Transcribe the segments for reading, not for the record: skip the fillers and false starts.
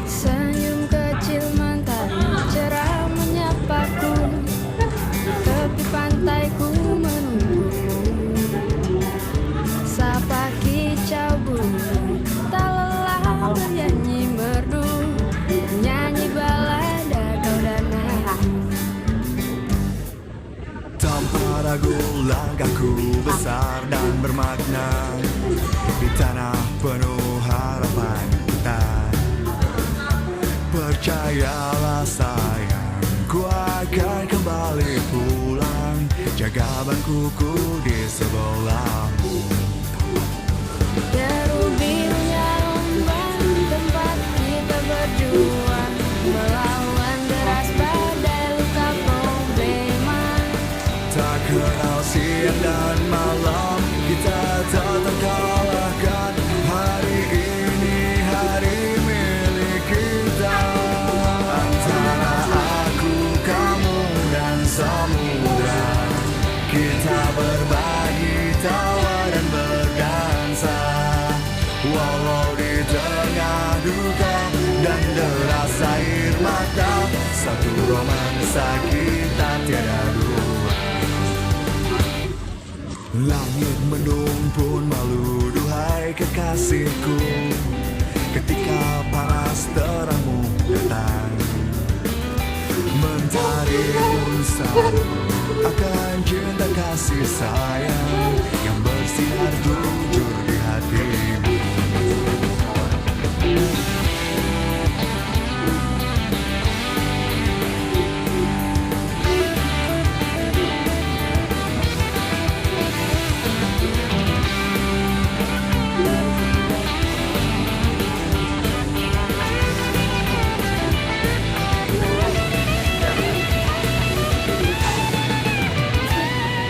Senyum kecil mentari cerah menyapaku, tepi pantaiku menunggumu. Sapa kicau burung tak lelah bernyanyi merdu, nyanyi balada kau dan aku. Tanpa ragu langkahku besar dan bermakna di tanah penuh harapan kita. Percayalah sayang, ku akan kembali pulang, jaga bangkuku di sebelahmu. Deru birunya ombak tempat kita berjuang, melawan deras badai luka problema. Tak kenal siang dan malam, kita tak terkalahkan. Hari ini hari milik kita. Antara aku, kamu dan samudra, kita berbagi tawa dan berdansa. Walau di tengah duka dan deras air mata, satu romansa kita tiada dua. Langit mendung pun malu, duhai kekasihku, ketika panas terangmu datang. Mentari pun selalu akan cinta kasih sayang yang bersinar jujur di hatimu.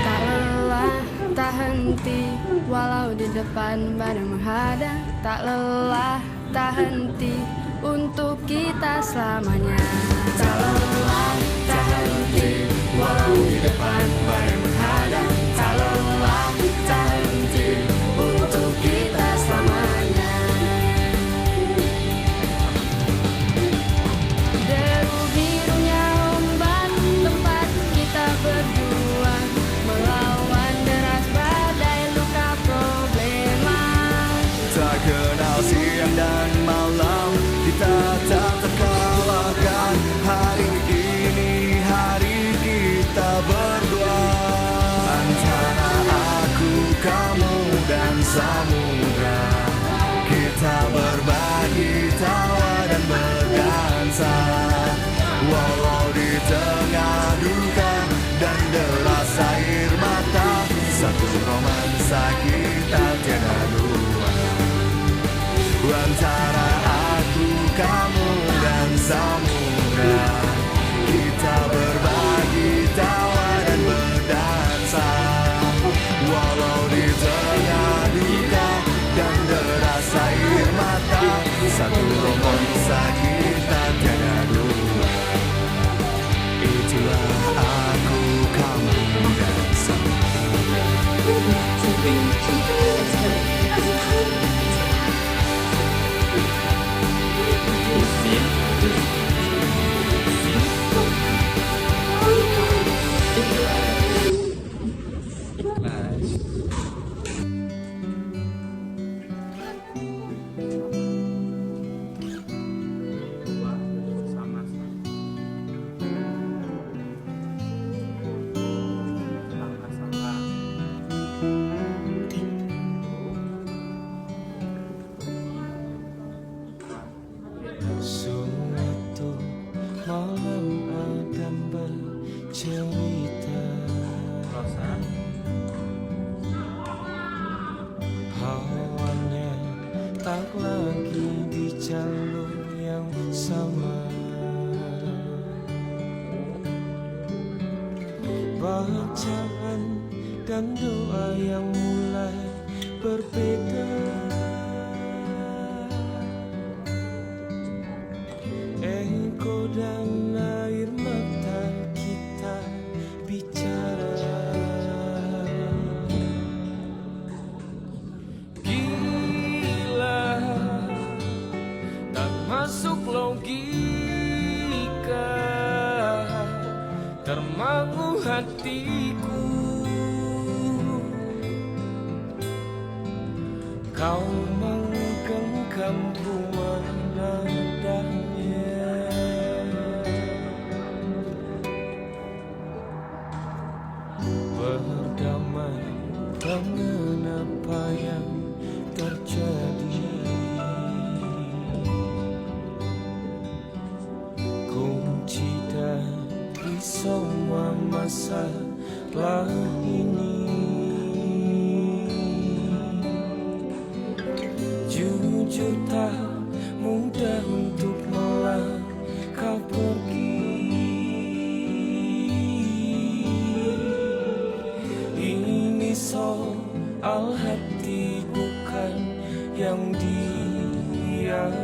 Tak lelah, tak henti, walau di depan badai menghadang. Tak lelah, tak henti, untuk kita selamanya. Tak lelah, tak henti, walau di depan badai menghadang. Tak lelah, tak henti, untuk kita selamanya. Deru birunya ombak tempat kita berjuang, melawan deras badai luka problema. Tak kenal siang dan malam, kita tak terkalahkan. Hari ini hari kita berdua. Antara aku, kamu dan samudra, kita berbagi tawa dan berdansa. Walau di tengah duka dan deras air mata, satu romansa kita tiada dua. Antara aku, kamu dan samudra, kita berbagi tawa dan berdansa. Walau di tengah duka dan deras air mata, satu romansa kita tiada dua. Itulah aku, kamu dan samudra. Suatu malam akan bercerita, hawanya tak lagi di jalur yang sama. Bacaan dan doa yang mulai berbeda. Engkau dan air mata kita bicara. logika, termangu hatiku. Kau menggenggamku menadahnya, berdamai dengan apa yang terjadi. Kunci dari semua masalah ini, jujur tak mudah untuk melangkah pergi. Ini soal hati bukan yang diyakini.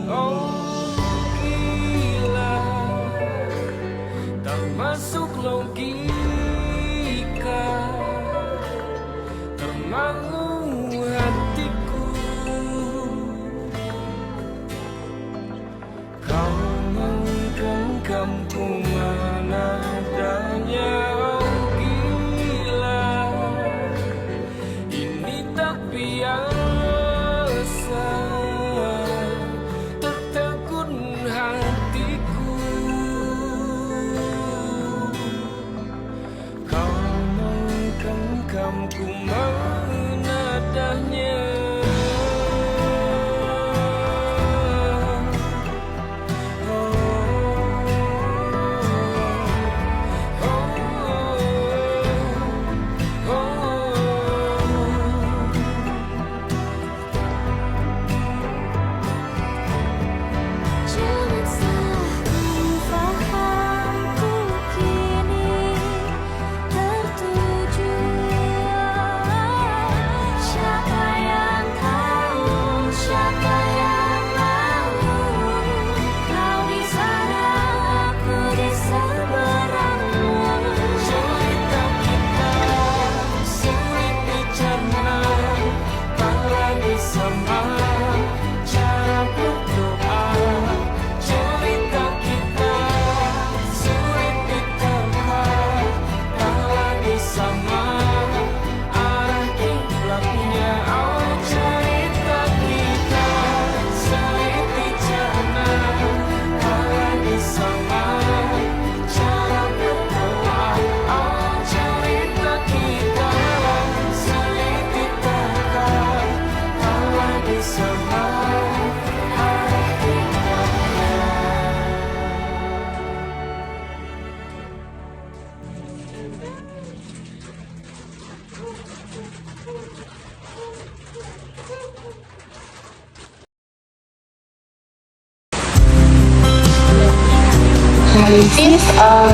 Oh gila, tak masuk logika, termangu hatiku. Kau menggenggamku menadahnya. Oh gila, ini tak biasa, tertegun hatiku. Kau menggenggamku menadahnya. Jangan salahkan fahamku kini tertuju. Siapa yang tahu, siapa yang mahu? Kau di sana, aku di seberangmu. Cerita kita sulit dicerna, tak lagi sama cara berdoa. Cerita kita sulit diterka, tak lagi sama arah kiblatnya. Oh cerita kita sulit dicerna, tak lagi sama cara berdoa. Oh cerita kita sulit diterka, tak lagi sama arah kiblatnya. Analisis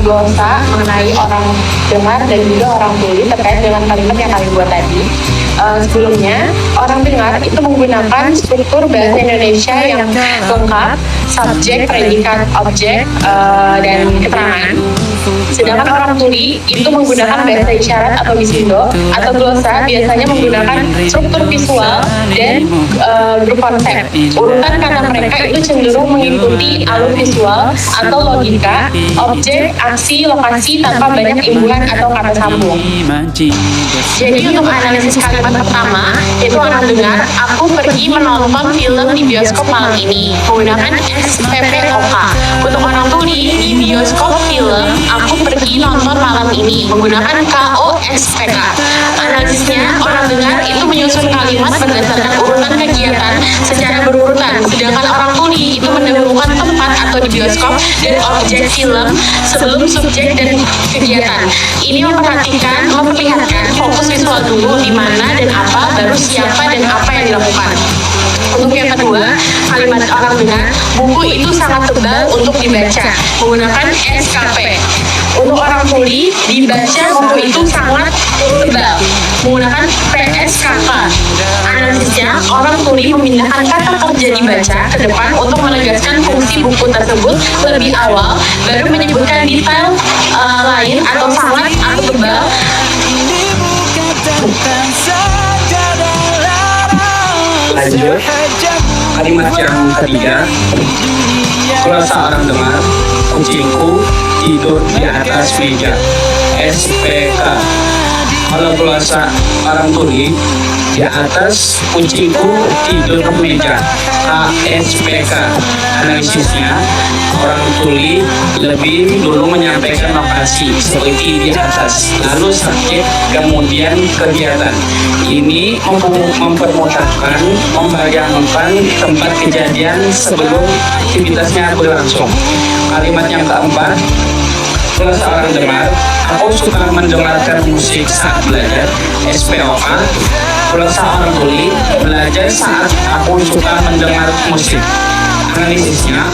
glosa mengenai orang dengar dan juga orang tuli terkait dengan kalimat yang kami buat tadi. Sebelumnya, orang dengar itu menggunakan struktur bahasa Indonesia yang lengkap, subjek, predikat, objek, dan keterangan. Sedangkan orang tuli itu menggunakan bahasa isyarat atau bisindo atau glosa, biasanya menggunakan struktur visual dan grup konsep. Urutan kata mereka itu cenderung mengikuti alur visual atau logika, objek, aksi, lokasi tanpa banyak imbuhan atau kata sambung. Jadi untuk analisis kalimat pertama, itu orang dengar, aku pergi menonton film di bioskop malam ini menggunakan SPPOK. Untuk orang tuli, di bioskop film, aku pergi nonton malam ini menggunakan KOSPK. Analisisnya, orang dengar itu menyusun kalimat berdasarkan urutan kegiatan secara berurutan, sedangkan orang tuli itu mendahulukan tempat atau di bioskop dan objek film sebelum subjek dan kegiatan. Ini memperlihatkan fokus visual dulu di mana dan apa, baru siapa dan apa yang dilakukan. Untuk yang kedua, kalimat orang dengar, buku itu sangat tebal untuk dibaca menggunakan SKP. Untuk orang tuli, dibaca buku itu sangat tebal menggunakan PSKP. Analisisnya, orang tuli memindahkan kata kerja dibaca ke depan untuk menegaskan fungsi buku tersebut lebih awal, baru menyebutkan detail lain atau sangat atau tebal. Ini bukan tentang saja dan larang, Lanjut. sahajamu Kalimat yang ketiga, kuasa orang dengar, kucingku tidur di atas meja. SPK. Kalau kuasa orang tuli, di atas kucingku tidur di meja. ASPK. Analisisnya, orang tuli lebih dulu menyampaikan lokasi seperti di atas, lalu subjek, kemudian kegiatan. Ini mempermudahkan membayangkan tempat kejadian sebelum aktivitasnya berlangsung. Kalimat yang keempat, kalau seorang dengar, aku suka mendengarkan musik saat belajar. SPOK. Kalau seorang tuli, belajar saat aku suka mendengar musik. Analisisnya,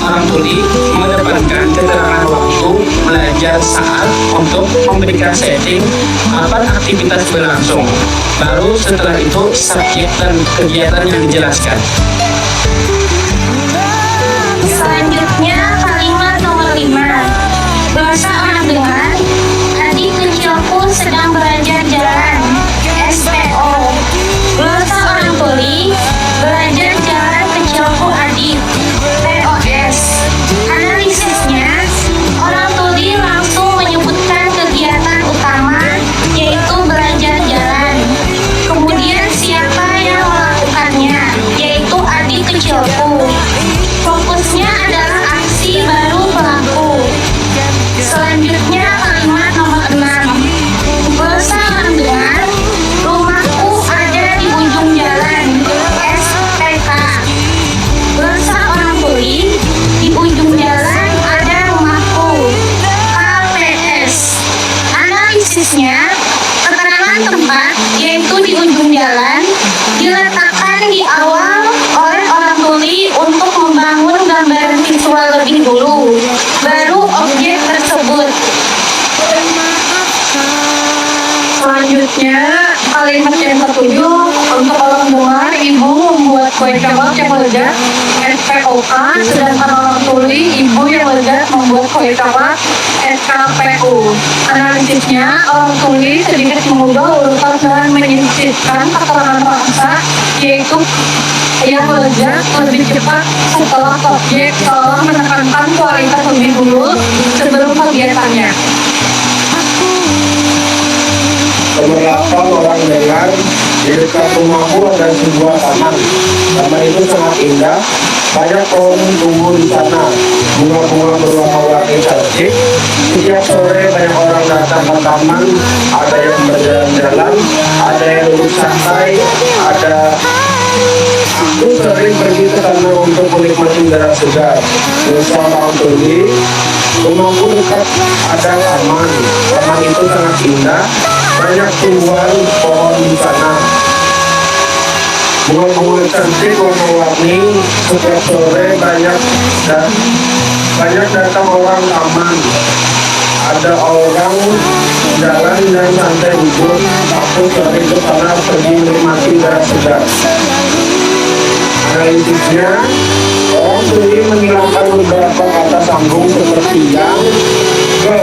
orang tuli mengedepankan keterangan waktu belajar saat untuk memberikan setting kapan aktivitas berlangsung. Baru setelah itu subjek dan kegiatan yang dijelaskan. Selanjutnya kalimat nomor 5. Bahasa orang dengar, adik kecilku sedang belajar jalan. SPO. Bahasa orang tuli, belajar jalan kecilku adik. POS. Analisisnya, orang tuli langsung menyebutkan kegiatan utama, yaitu belajar jalan. Kemudian siapa yang melakukannya, yaitu adik kecilku. Fokusnya adalah aksi baru pelaku. Selanjutnya kalimat nomor 6. Bahasa orang dengar, rumahku ada di ujung jalan. SPK. Bahasa orang tuli, di ujung jalan ada rumahku. KPS. Analisisnya, keterangan tempat, yaitu di ujung jalan, diletakkan di awal oleh orang tuli untuk membangun gambaran visual lebih dulu, baru objek tersebut. Selanjutnya, kalimat yang ketujuh, untuk orang dengar, ibu membuat kue kebab yang lezat. SPOK. Sedangkan orang tuli, ibu yang lezat membuat kue kebab. SKPU. Analisisnya, orang tuli sedikit mengubah urutan dan menyisipkan keterangan paksa, yaitu yang lezat lebih cepat setelah objek, seolah menekankan kualitas lebih dulu sebelum kegiatannya. Nomor 8, orang dengar, di dekat rumahku ada sebuah taman. Taman itu sangat indah, banyak pohon tumbuh di sana, bunga-bunga berwarna-warni cantik. Setiap sore banyak orang datang ke taman, ada yang berjalan-jalan, ada yang duduk santai, aku sering pergi ke sana untuk menikmati udara segar. Desa orang tuli, rumahku dekat ada taman. Taman itu sangat indah, banyak tumbuhan pohon di sana. Bunga-bunga cantik warna-warni. Setiap sore banyak datang orang taman. Ada orang jalan dan santai duduk. Aku sering ke sana pergi menikmati udara segar. Analisisnya, orang tuli menghilangkan beberapa kata sambung seperti yang, ke,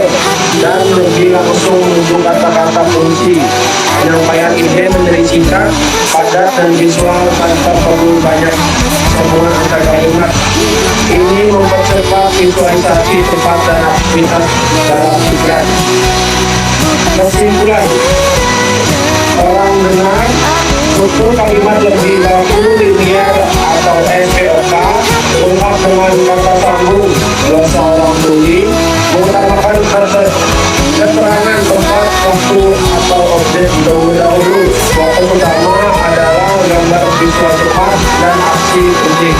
dan lebih langsung menuju kata-kata kunci. Penyampaian ide menjadi singkat, padat, dan visual tanpa perlu banyak sambungan antar kalimat. Ini mempercepat visualisasi cepat dan aktivitas dalam pikiran. Kesimpulan, orang dengar butuh kalimat lebih baku, linear atau SPOK, lengkap dengan kata sambung. Bahasa orang tuli mengutamakan keterangan tempat, waktu, atau objek dahulu. Waktu pertama adalah gambar visual cepat dan aksi penting.